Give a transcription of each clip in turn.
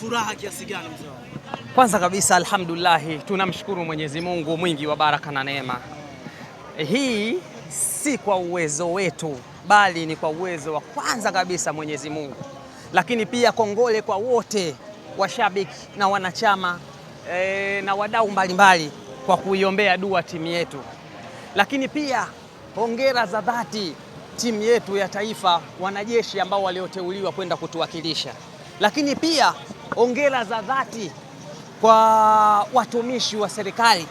Furaha kiasi gani mzee wangu? Kwanza kabisa alhamdulillah, tunamshukuru Mwenyezi Mungu mwingi wa baraka na neema. Hii si kwa uwezo wetu, bali ni kwa uwezo wa kwanza kabisa Mwenyezi Mungu. Lakini pia kongole kwa wote washabiki na wanachama na wadau mbalimbali kwa kuiombea dua timu yetu. Lakini pia hongera za dhati timu yetu ya taifa, wanajeshi ambao walioteuliwa kwenda kutuwakilisha. Lakini pia hongera za dhati kwa watumishi wa serikali.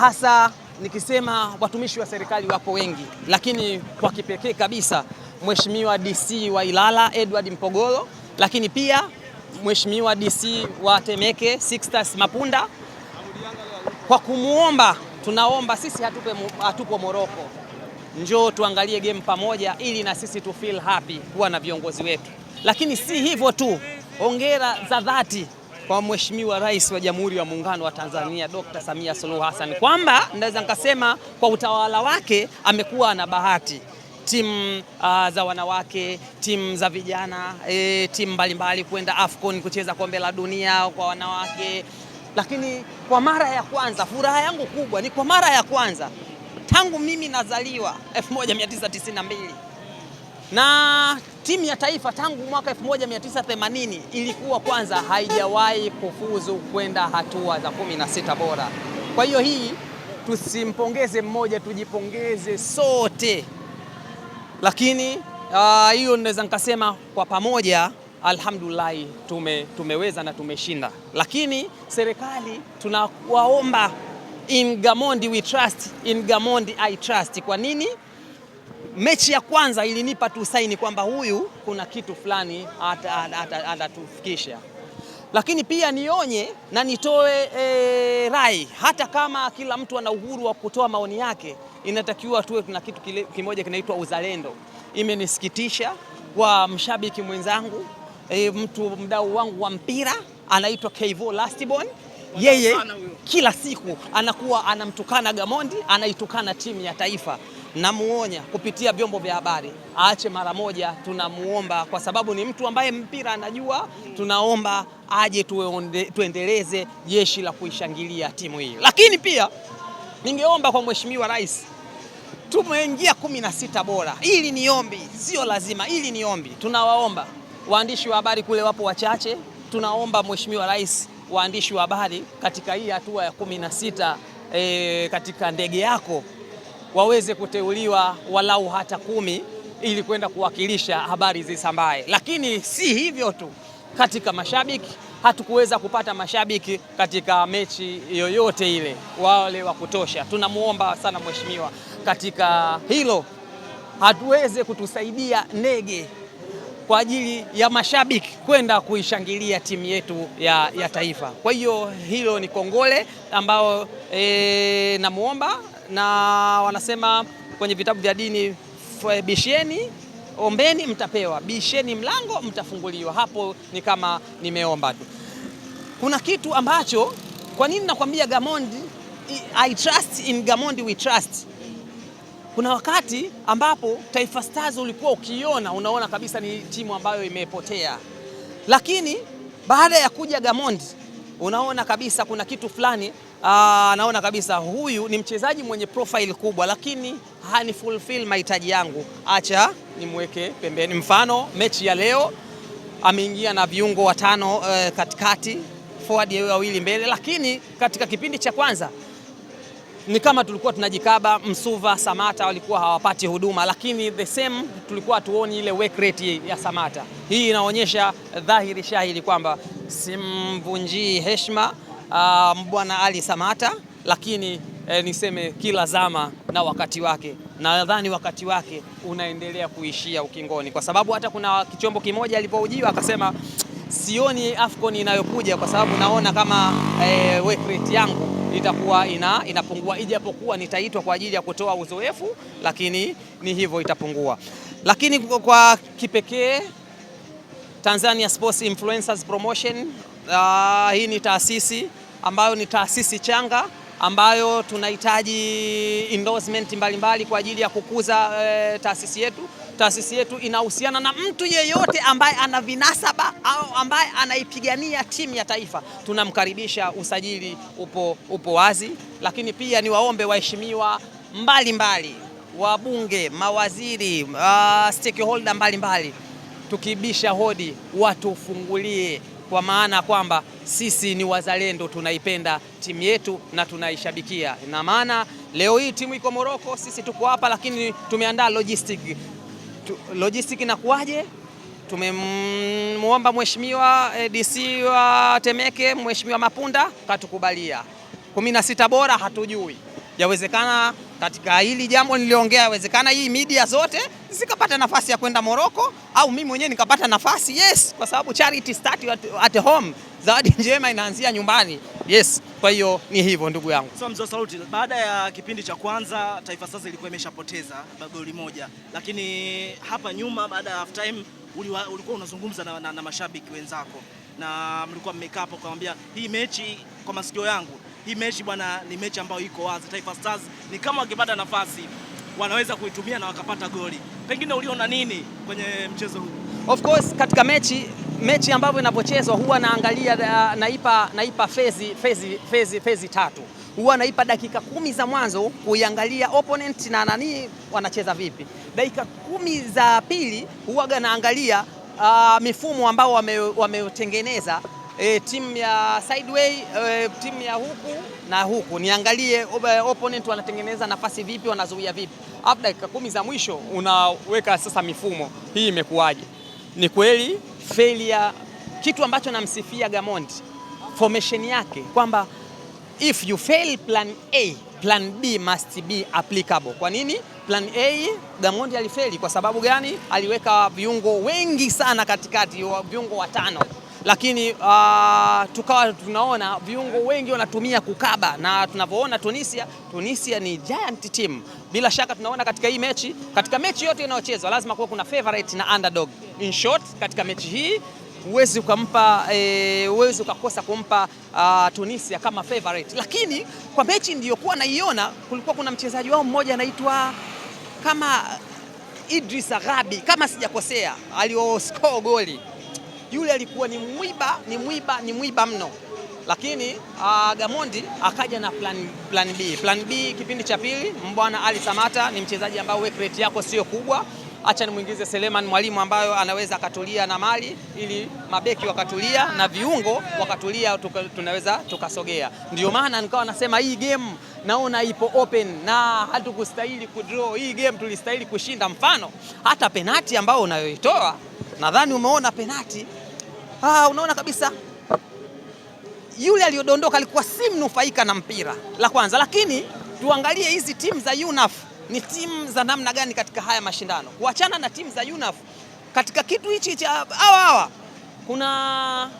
Hasa nikisema watumishi wa serikali wako wengi, lakini kwa kipekee kabisa Mheshimiwa DC wa Ilala Edward Mpogolo, lakini pia Mheshimiwa DC wa Temeke Sixtus Mapunda, kwa kumuomba, tunaomba sisi hatupo Morocco, njoo tuangalie game pamoja ili na sisi tu feel happy kuwa na viongozi wetu. Lakini si hivyo tu, hongera za dhati kwa Mheshimiwa Rais wa Jamhuri ya Muungano wa Tanzania Dr. Samia Suluhu Hassan, kwamba naweza nikasema kwa utawala wake amekuwa na bahati. Timu za wanawake, timu za vijana, timu mbalimbali kwenda AFCON kucheza kombe la dunia kwa wanawake. Lakini kwa mara ya kwanza, furaha yangu kubwa ni kwa mara ya kwanza tangu mimi nazaliwa 1992 na timu ya taifa tangu mwaka 1980 ilikuwa kwanza haijawahi kufuzu kwenda hatua za 16 bora. Kwa hiyo hii tusimpongeze mmoja, tujipongeze sote. Lakini hiyo naweza nikasema kwa pamoja alhamdulillah tumeweza na tumeshinda. Lakini serikali tunawaomba, in Gamondi we trust, in Gamondi I trust. Kwa nini? Mechi ya kwanza ilinipa tu saini kwamba huyu kuna kitu fulani atatufikisha. Lakini pia nionye na nitoe rai, hata kama kila mtu ana uhuru wa kutoa maoni yake, inatakiwa tuwe tuna kitu kimoja kinaitwa uzalendo. Imenisikitisha kwa mshabiki mwenzangu, mdau wangu wa mpira anaitwa Kevo Lastborn, yeye kila siku anakuwa anamtukana Gamondi, anaitukana timu ya taifa. Namuonya kupitia vyombo vya habari aache mara moja, tunamuomba, kwa sababu ni mtu ambaye mpira anajua. Tunaomba aje tuendeleze jeshi la kuishangilia timu hii. Lakini pia ningeomba kwa Mheshimiwa Rais, tumeingia 16 bora. Ili ni ombi, sio lazima, ili ni ombi. Tunawaomba waandishi wa habari kule wapo wachache, tunaomba Mheshimiwa Rais, waandishi wa habari katika hii hatua ya 16 katika ndege yako waweze kuteuliwa walau hata 10 ili kwenda kuwakilisha habari zisambae. Lakini si hivyo tu, katika mashabiki hatukuweza kupata mashabiki katika mechi yoyote ile wale wa kutosha. Tunamuomba sana mheshimiwa katika hilo hatuweze kutusaidia ndege kwa ajili ya mashabiki kwenda kuishangilia timu yetu ya taifa. Kwa hiyo hilo ni kongole ambao namuomba, na wanasema kwenye vitabu vya dini, bisheni ombeni mtapewa, bisheni mlango mtafunguliwa. Hapo ni kama nimeomba tu. Kuna kitu ambacho, kwa nini nakwambia Gamondi I trust, in Gamondi we trust. Kuna wakati ambapo Taifa Stars ulikuwa ukiona unaona kabisa ni timu ambayo imepotea, lakini baada ya kuja Gamondi unaona kabisa kuna kitu fulani. Naona kabisa huyu ni mchezaji mwenye profile kubwa, lakini hani fulfill mahitaji yangu, acha nimweke pembeni. Mfano mechi ya leo ameingia na viungo watano katikati, forward wawili mbele, lakini katika kipindi cha kwanza ni kama tulikuwa tunajikaba. Msuva, Samata walikuwa hawapati huduma, lakini the same tulikuwa tuoni ile work rate ya Samata. Hii inaonyesha dhahiri shahidi kwamba simvunjii heshima Bwana Ali Samata, lakini niseme kila zama na wakati wake, na nadhani wakati wake unaendelea kuishia ukingoni, kwa sababu hata kuna kichombo kimoja alipoujiwa akasema sioni AFCON inayokuja kwa sababu naona kama work rate yangu itakuwa inapungua, ijapokuwa nitaitwa kwa ajili ya kutoa uzoefu, lakini ni hivyo itapungua. Lakini kwa kipekee Tanzania Sports Influencers Promotion, hii ni taasisi ambayo ni taasisi changa ambayo tunahitaji endorsement mbalimbali kwa ajili ya kukuza taasisi yetu. taasisi yetu inahusiana na mtu yeyote ambaye ana vinasaba au ambaye anaipigania timu ya taifa, tunamkaribisha. Usajili upo wazi, lakini pia ni waombe waheshimiwa mbalimbali, wabunge, mawaziri, stakeholder mbalimbali, tukibisha hodi watufungulie, kwa maana kwamba sisi ni wazalendo, tunaipenda timu yetu na tunaishabikia. Na maana leo hii timu iko Morocco, sisi tuko hapa, lakini tumeandaa logistic inakuaje? Tumemwomba mheshimiwa DC wa Temeke, mheshimiwa Mapunda, katukubalia 16 bora, hatujui. Yawezekana katika hili jambo niliongea, yawezekana hii media zote zikapata nafasi ya kwenda Morocco, au mimi mwenyewe nikapata nafasi. Yes, kwa sababu charity start at home, zawadi njema inaanzia nyumbani. Yes, kwa hiyo ni hivyo ndugu yangu. So Mzee Saluti, baada ya kipindi cha kwanza Taifa Stars ilikuwa imeshapoteza goli moja, lakini hapa nyuma baada ya half time ulikuwa unazungumza na mashabiki wenzako na mlikuwa mmekaa hapo kumwambia hii mechi, kwa masikio yangu, hii mechi bwana ni mechi ambayo iko wazi. Taifa Stars ni kama wakipata nafasi wanaweza kuitumia na wakapata goli. Pengine uliona nini kwenye mchezo huu? Of course katika mechi ambavyo inapochezwa huwa naangalia, naipa phase tatu. Huwa naipa dakika 10 za mwanzo kuiangalia opponent na nani wanacheza vipi. Dakika 10 za pili huwa naangalia mifumo ambao wametengeneza timu ya sideway, timu ya huku na huku, niangalie opponent wanatengeneza nafasi vipi, wanazuia vipi. Hapo dakika 10 za mwisho unaweka sasa mifumo hii imekuwaje. Ni kweli failure, kitu ambacho namsifia Gamondi formation yake kwamba if you fail plan A, plan B must be applicable. Kwa nini plan A Gamondi alifeli? Kwa sababu gani? Aliweka viungo wengi sana katikati, viungo 5, lakini tukawa tunaona viungo wengi wanatumia kukaba, na tunavyoona Tunisia ni giant team. Bila shaka tunaona katika hii mechi, katika mechi yote inayochezwa lazima kuwa kuna favorite na underdog. In short, katika mechi hii huwezi ukakosa kumpa Tunisia kama favorite, lakini kwa mechi niliyokuwa naiona kulikuwa kuna mchezaji wao mmoja anaitwa kama Idris Arabi kama sijakosea, alioscore goli. Yule alikuwa ni mwiba mno, lakini Gamondi akaja na plan B. Plan B kipindi cha pili, mbwana Ali Samata ni mchezaji ambao work rate yako sio kubwa, acha nimuingize Seleman Mwalimu ambayo anaweza akatulia na mali, ili mabeki wakatulia na viungo wakatulia, tunaweza tukasogea. Ndio maana nikawa nasema hii game naona ipo open na hatukustahili kudraw hii game, tulistahili kushinda. Mfano hata penati ambao unayoitoa, nadhani umeona penati, unaona kabisa yule aliyodondoka alikuwa si mnufaika na mpira la kwanza. Lakini tuangalie hizi timu za UNAF ni timu za namna gani katika haya mashindano, kuachana na timu za UNAF katika kitu hichi cha hawa kuna